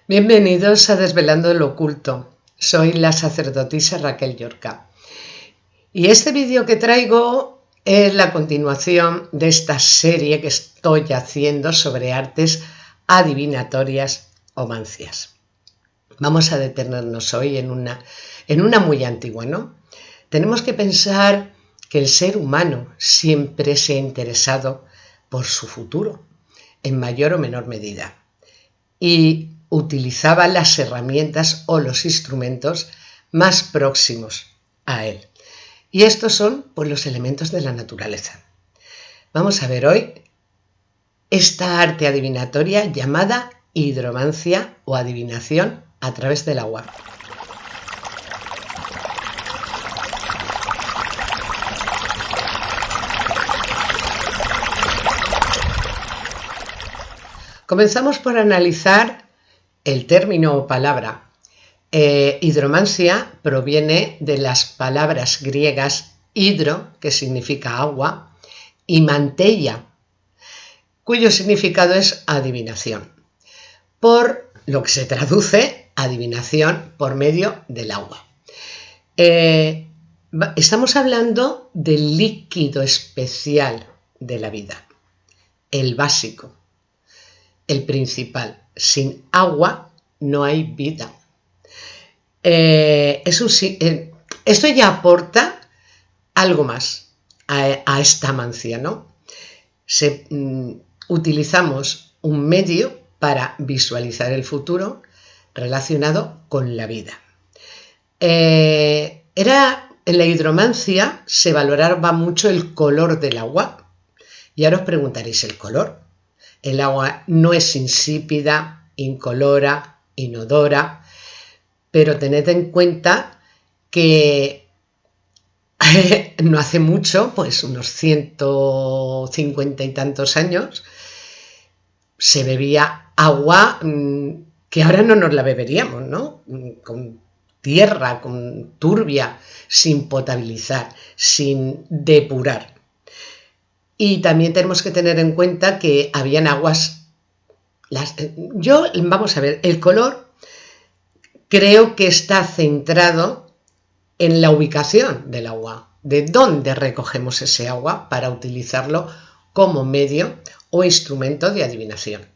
Bienvenidos a Desvelando lo Oculto. Soy la sacerdotisa Raquel Llorca. Y este vídeo que traigo es la continuación de esta serie que estoy haciendo sobre artes adivinatorias o mancias. Vamos a detenernos hoy en una muy antigua, ¿no? Tenemos que pensar que el ser humano siempre se ha interesado por su futuro, en mayor o menor medida. Y utilizaba las herramientas o los instrumentos más próximos a él. Y estos son pues, los elementos de la naturaleza. Vamos a ver hoy esta arte adivinatoria llamada hidromancia o adivinación a través del agua. Comenzamos por analizar el término o palabra. Hidromancia proviene de las palabras griegas hidro, que significa agua, y manteia, cuyo significado es adivinación, por lo que se traduce adivinación por medio del agua. Estamos hablando del líquido especial de la vida, el básico, el principal. Sin agua no hay vida. Esto ya aporta algo más a esta mancia, ¿no? Utilizamos un medio para visualizar el futuro relacionado con la vida. En la hidromancia se valoraba mucho el color del agua. Y ahora os preguntaréis, ¿el color? El agua no es insípida, incolora, inodora, pero tened en cuenta que no hace mucho, pues unos 150 y tantos años, se bebía agua que ahora no nos la beberíamos, ¿no? Con tierra, con turbia, sin potabilizar, sin depurar. Y también tenemos que tener en cuenta que habían aguas. Vamos a ver, el color creo que está centrado en la ubicación del agua, de dónde recogemos ese agua para utilizarlo como medio o instrumento de adivinación.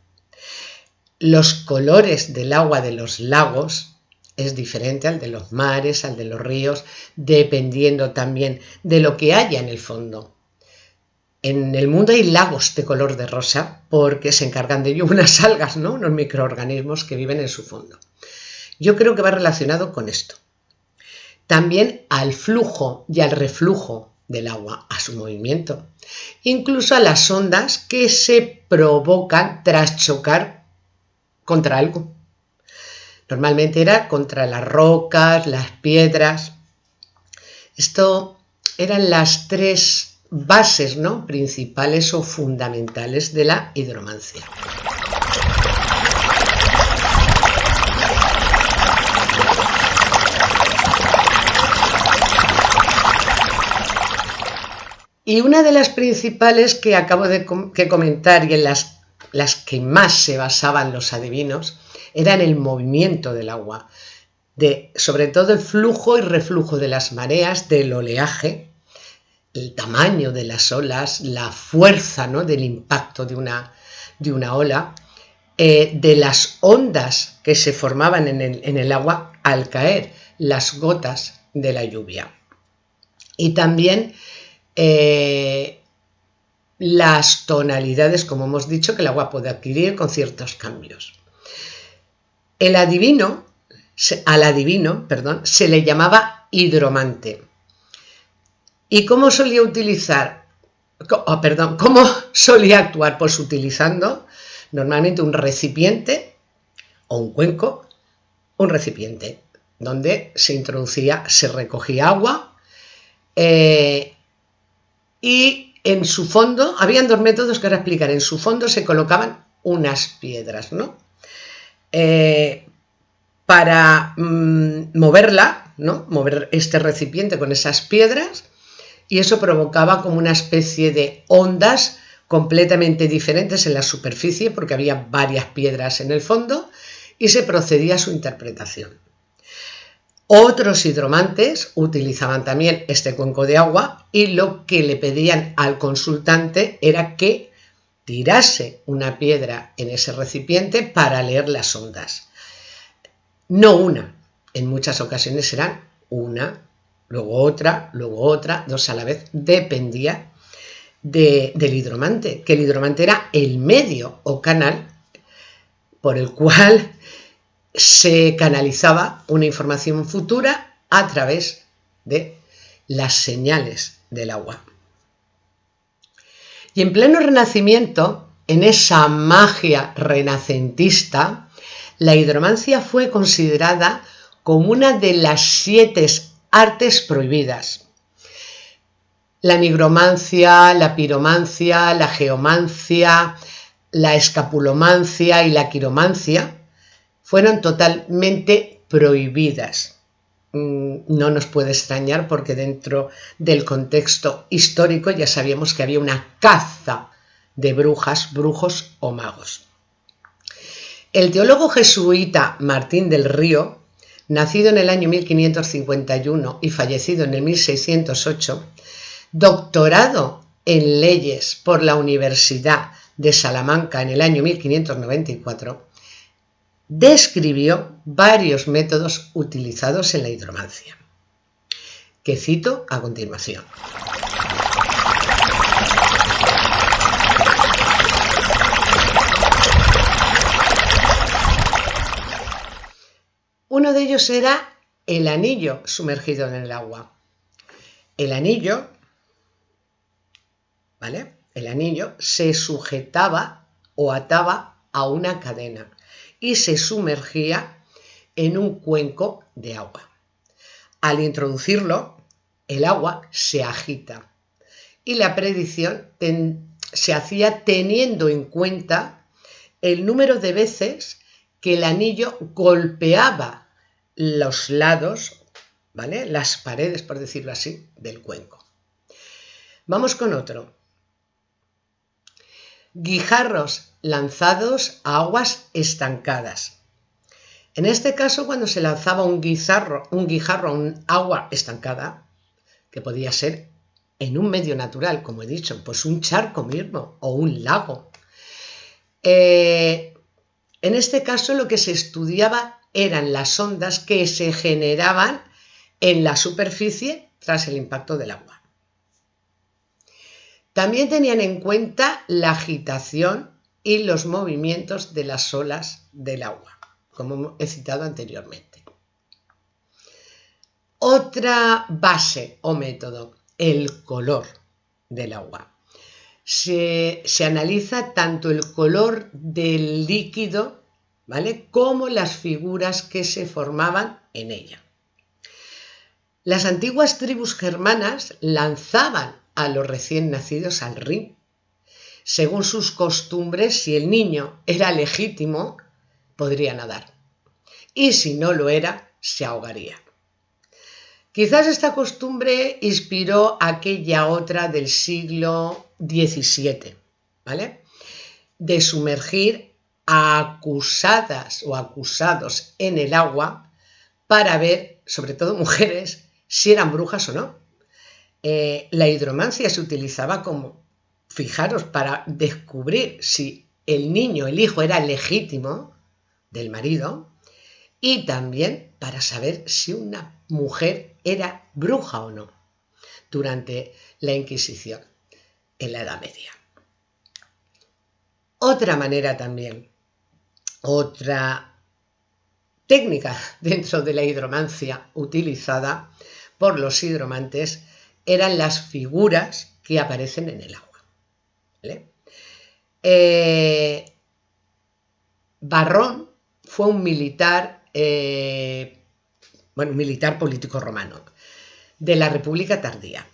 Los colores del agua de los lagos es diferente al de los mares, al de los ríos, dependiendo también de lo que haya en el fondo. En el mundo hay lagos de color de rosa porque se encargan de ello unas algas, ¿no? Unos microorganismos que viven en su fondo. Yo creo que va relacionado con esto. También al flujo y al reflujo del agua, a su movimiento. Incluso a las ondas que se provocan tras chocar contra algo. Normalmente era contra las rocas, las piedras. Esto eran las tres bases, ¿no? Principales o fundamentales de la hidromancia. Y una de las principales que acabo de comentar y en las que más se basaban los adivinos era en el movimiento del agua, sobre todo el flujo y reflujo de las mareas, del oleaje, el tamaño de las olas, la fuerza, ¿no? Del impacto de una ola, de las ondas que se formaban en el agua al caer las gotas de la lluvia. Y también las tonalidades, como hemos dicho, que el agua puede adquirir con ciertos cambios. Al adivino, se le llamaba hidromante. ¿Y cómo solía actuar? Pues utilizando normalmente un recipiente o un cuenco, un recipiente donde se recogía agua y en su fondo, habían dos métodos que ahora explicaré, en su fondo se colocaban unas piedras, ¿no? Para moverla, ¿no? Mover este recipiente con esas piedras, y eso provocaba como una especie de ondas completamente diferentes en la superficie porque había varias piedras en el fondo y se procedía a su interpretación. Otros hidromantes utilizaban también este cuenco de agua y lo que le pedían al consultante era que tirase una piedra en ese recipiente para leer las ondas. No una, en muchas ocasiones eran una, luego otra, dos a la vez, dependía del hidromante, que el hidromante era el medio o canal por el cual se canalizaba una información futura a través de las señales del agua. Y en pleno Renacimiento, en esa magia renacentista, la hidromancia fue considerada como una de las 7 artes prohibidas. La nigromancia, la piromancia, la geomancia, la escapulomancia y la quiromancia fueron totalmente prohibidas. No nos puede extrañar porque dentro del contexto histórico ya sabíamos que había una caza de brujas, brujos o magos. El teólogo jesuita Martín del Río, nacido en el año 1551 y fallecido en el 1608, doctorado en leyes por la Universidad de Salamanca en el año 1594, describió varios métodos utilizados en la hidromancia, que cito a continuación. Uno de ellos era el anillo sumergido en el agua. El anillo, ¿vale? El anillo se sujetaba o ataba a una cadena y se sumergía en un cuenco de agua. Al introducirlo, el agua se agita y la predicción se hacía teniendo en cuenta el número de veces que el anillo golpeaba los lados, ¿vale? Las paredes, por decirlo así, del cuenco. Vamos con otro. Guijarros lanzados a aguas estancadas. En este caso, cuando se lanzaba un guijarro a un agua estancada, que podía ser en un medio natural, como he dicho, pues un charco mismo o un lago. En este caso, lo que se estudiaba eran las ondas que se generaban en la superficie tras el impacto del agua. También tenían en cuenta la agitación y los movimientos de las olas del agua, como he citado anteriormente. Otra base o método, el color del agua. Se analiza tanto el color del líquido, ¿vale?, como las figuras que se formaban en ella. Las antiguas tribus germanas lanzaban a los recién nacidos al Rin. Según sus costumbres, si el niño era legítimo, podría nadar. Y si no lo era, se ahogaría. Quizás esta costumbre inspiró aquella otra del siglo XVII, ¿vale?, de sumergir a acusadas o acusados en el agua para ver, sobre todo mujeres, si eran brujas o no. La hidromancia se utilizaba como, fijaros, para descubrir si el niño, el hijo, era legítimo del marido y también para saber si una mujer era bruja o no durante la Inquisición en la Edad Media. Otra manera también, otra técnica dentro de la hidromancia utilizada por los hidromantes eran las figuras que aparecen en el agua, ¿vale? Varrón fue un militar, militar político romano de la República Tardía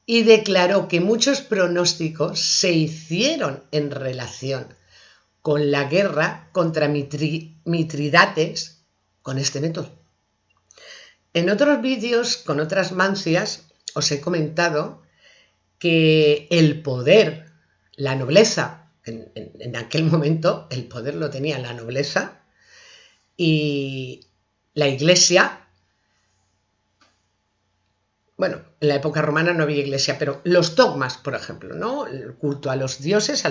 y declaró que muchos pronósticos se hicieron en relación con la guerra contra Mitridates con este método. En otros vídeos con otras mancias os he comentado que el poder, la nobleza, en aquel momento el poder lo tenía la nobleza, Y la Iglesia, bueno, en la época romana no había iglesia, pero los dogmas, por ejemplo, ¿no? El culto a los dioses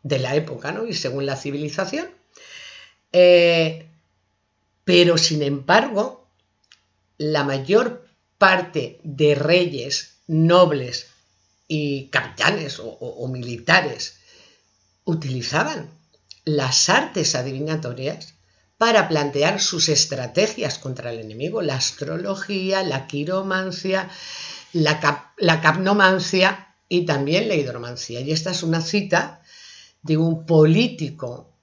de la época, ¿no? Y según la civilización. Pero, sin embargo, la mayor parte de reyes, nobles y capitanes o militares utilizaban las artes adivinatorias para plantear sus estrategias contra el enemigo, la astrología, la quiromancia, la capnomancia y también la hidromancia. Y esta es una cita de un político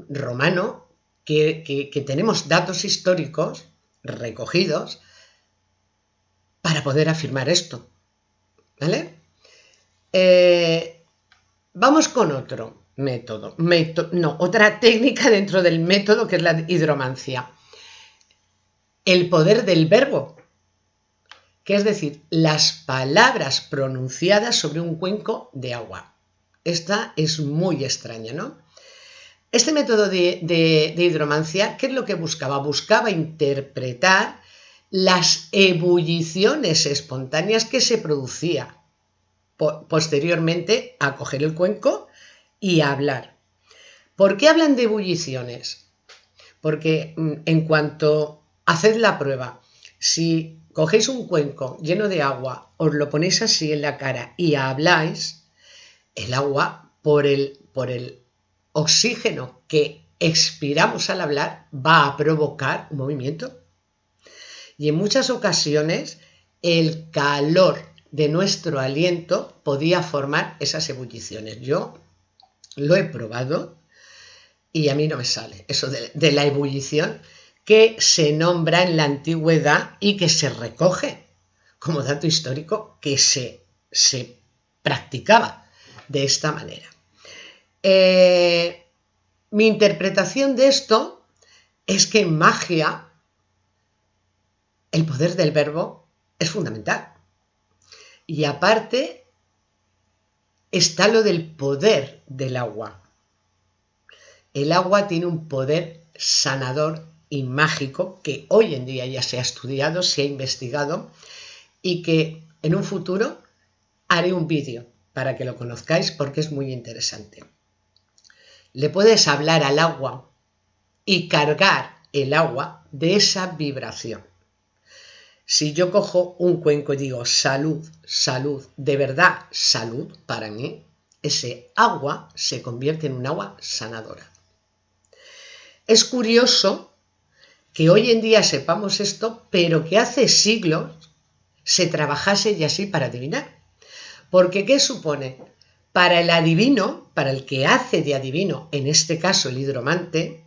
romano que tenemos datos históricos recogidos para poder afirmar esto. ¿Vale? Vamos con otro método. Otra técnica dentro del método, que es la hidromancia. El poder del verbo, que es decir, las palabras pronunciadas sobre un cuenco de agua. Esta es muy extraña, ¿no? Este método de hidromancia, ¿qué es lo que buscaba? Buscaba interpretar las ebulliciones espontáneas que se producían posteriormente a coger el cuenco y a hablar. ¿Por qué hablan de ebulliciones? Porque en cuanto haced la prueba, si cogéis un cuenco lleno de agua, os lo ponéis así en la cara y habláis, el agua, por el oxígeno que expiramos al hablar, va a provocar un movimiento. Y en muchas ocasiones el calor de nuestro aliento podía formar esas ebulliciones. Yo lo he probado y a mí no me sale eso de la ebullición, que se nombra en la antigüedad y que se recoge como dato histórico, que se practicaba de esta manera. Mi interpretación de esto es que en magia el poder del verbo es fundamental. Y aparte está lo del poder del agua. El agua tiene un poder sanador y mágico que hoy en día ya se ha estudiado, se ha investigado y que en un futuro haré un vídeo para que lo conozcáis porque es muy interesante. Le puedes hablar al agua y cargar el agua de esa vibración. Si yo cojo un cuenco y digo salud, salud, de verdad salud, para mí, ese agua se convierte en un agua sanadora. Es curioso que hoy en día sepamos esto, pero que hace siglos se trabajase ya así para adivinar. Porque ¿qué supone? Para el adivino, para el que hace de adivino, en este caso el hidromante,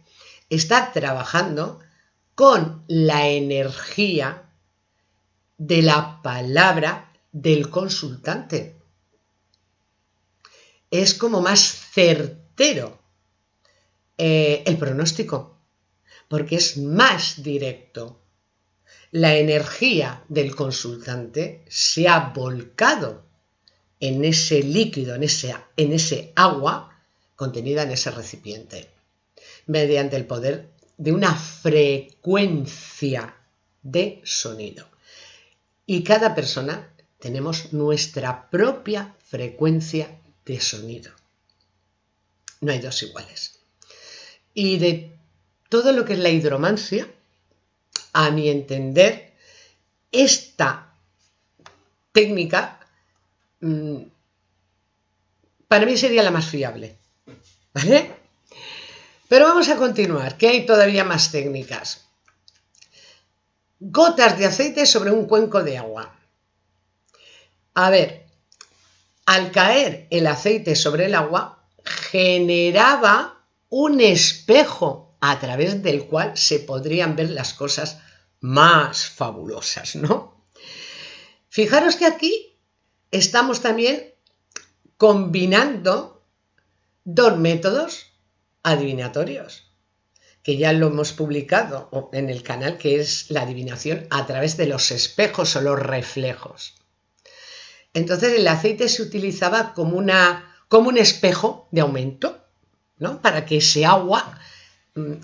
está trabajando con la energía de la palabra del consultante. Es como más certero el pronóstico, porque es más directo. La energía del consultante se ha volcado en ese líquido, en ese agua contenida en ese recipiente, mediante el poder de una frecuencia de sonido. Y cada persona tenemos nuestra propia frecuencia de sonido. No hay dos iguales. Y de todo lo que es la hidromancia, a mi entender, esta técnica para mí sería la más fiable. ¿Vale? Pero vamos a continuar, que hay todavía más técnicas. Gotas de aceite sobre un cuenco de agua. A ver, al caer el aceite sobre el agua, generaba un espejo a través del cual se podrían ver las cosas más fabulosas, ¿no? Fijaros que aquí estamos también combinando dos métodos adivinatorios, que ya lo hemos publicado en el canal, que es la adivinación a través de los espejos o los reflejos. Entonces el aceite se utilizaba como un espejo de aumento, ¿no? Para que ese agua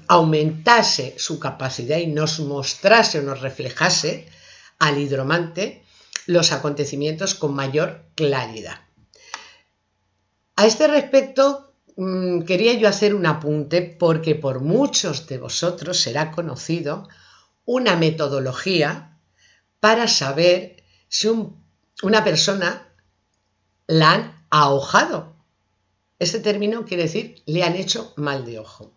aumentase su capacidad y nos mostrase o nos reflejase al hidromante los acontecimientos con mayor claridad. A este respecto, quería yo hacer un apunte porque por muchos de vosotros será conocido una metodología para saber si una persona la han ahojado. Este término quiere decir le han hecho mal de ojo.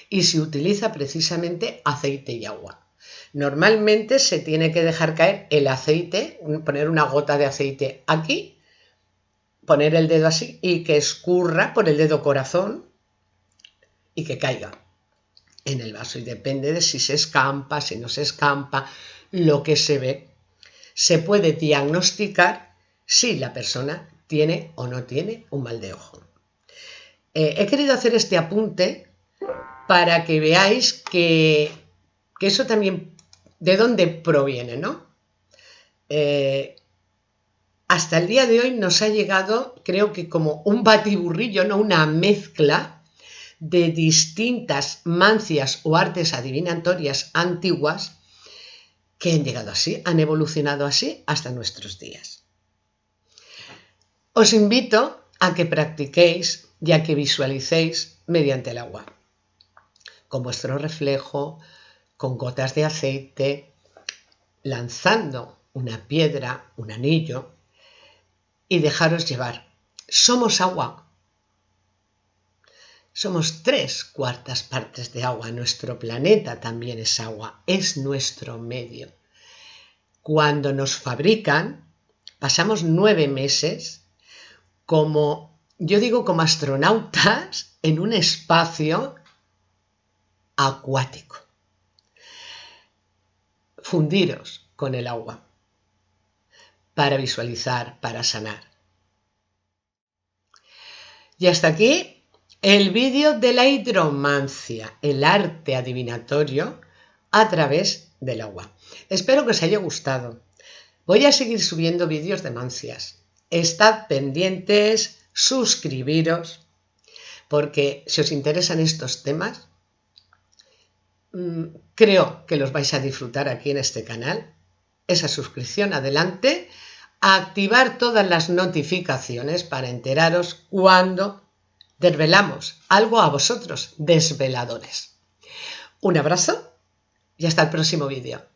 Y se utiliza precisamente aceite y agua. Normalmente se tiene que dejar caer el aceite, poner una gota de aceite aquí, poner el dedo así y que escurra por el dedo corazón y que caiga en el vaso. Y depende de si se escampa, si no se escampa, lo que se ve. Se puede diagnosticar si la persona tiene o no tiene un mal de ojo. He querido hacer este apunte para que veáis que eso también, ¿de dónde proviene, no? Hasta el día de hoy nos ha llegado, creo que como un batiburrillo, ¿no? Una mezcla de distintas mancias o artes adivinatorias antiguas que han llegado así, han evolucionado así hasta nuestros días. Os invito a que practiquéis y a que visualicéis mediante el agua, con vuestro reflejo, con gotas de aceite, lanzando una piedra, un anillo, y dejaros llevar. Somos agua. Somos 3/4 partes de agua. Nuestro planeta también es agua. Es nuestro medio. Cuando nos fabrican, pasamos 9 meses como, yo digo, como astronautas en un espacio acuático. Fundiros con el agua para visualizar, para sanar. Y hasta aquí el vídeo de la hidromancia, el arte adivinatorio a través del agua. Espero que os haya gustado. Voy a seguir subiendo vídeos de mancias. Estad pendientes, suscribiros, porque si os interesan estos temas, creo que los vais a disfrutar aquí en este canal. Esa suscripción, adelante, a activar todas las notificaciones para enteraros cuando desvelamos algo a vosotros, desveladores. Un abrazo y hasta el próximo vídeo.